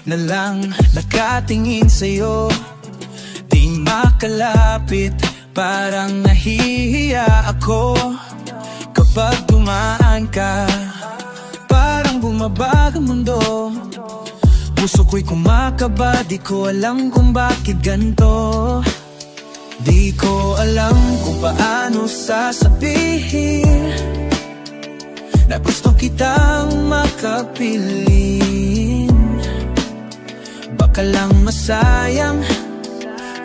na lang nakatingin sa'yo. Di makalapit, parang nahihiya ako. Kapag dumaan ka, parang bumabag ang mundo. Puso ko'y kumakaba, di ko alam kung bakit ganito. Di ko alam kung paano sasabihin na gusto kitang makapiling. Baka lang masayang,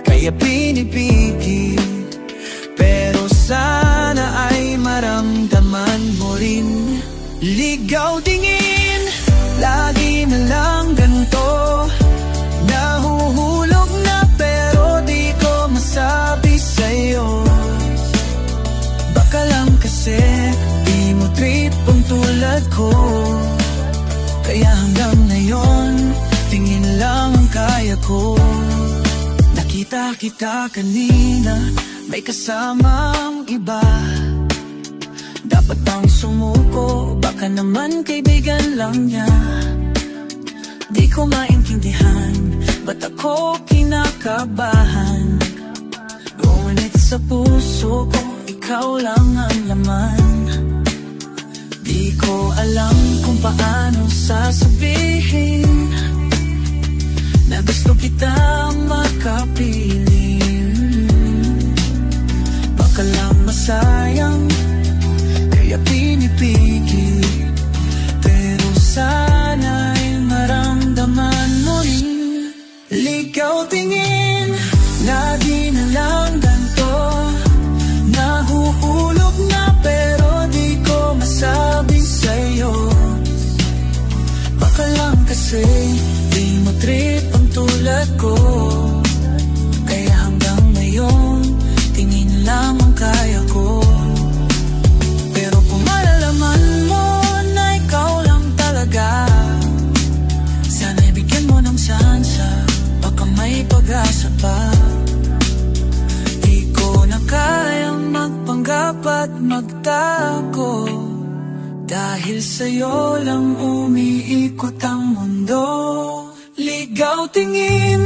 kaya pinipigil. Pero sana ay maramdaman mo rin. Ligaw tingin, lagi na lang ganito. Nahuhulog na pero di ko masabi sa'yo. Baka lang kasi di mo treat pang tulad ko. Kaya hanggang ngayon, tingin lang ang kaya ko. Nakita kita kanina, may kasamang iba. Dapat bang sumuko, baka naman kaibigan lang niya. Di ko maintindihan, ba't ako kinakabahan? Ngunit sa puso ko, ikaw lang ang laman. Di ko alam kung paano sasabihin na gusto kitang makapiling. Baka lang masayang, kaya pinipigil. Pero sana'y maramdaman mo rin. Ligaw tingin, lagi na lang ganito. Nahuhulog na pero di ko masabi sa'yo. Baka lang kasi di mo trip ang tulad ko. Kaya hanggang ngayon, tingin lang ang kaya ko. Pero kung malalaman mo na ikaw lang talaga, sana'y bigyan mo ng tsansa, baka may pag-asa pa. Di ko na kayang magpanggap at magtago, dahil sa'yo lang umiikot ang mundo. Ligaw tingin,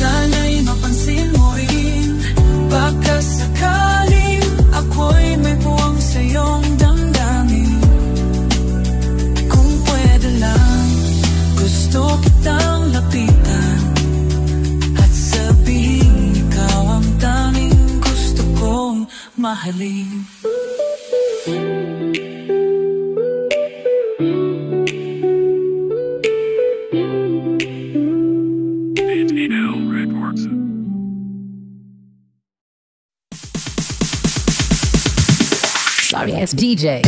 sana'y mapansin mo rin. Baka sakaling ako'y may buwang sa'yong damdamin. Kung pwede lang, gusto kitang lapitan at sabihin ikaw ang tanging gusto kong mahalin. Sorry, it's DJ.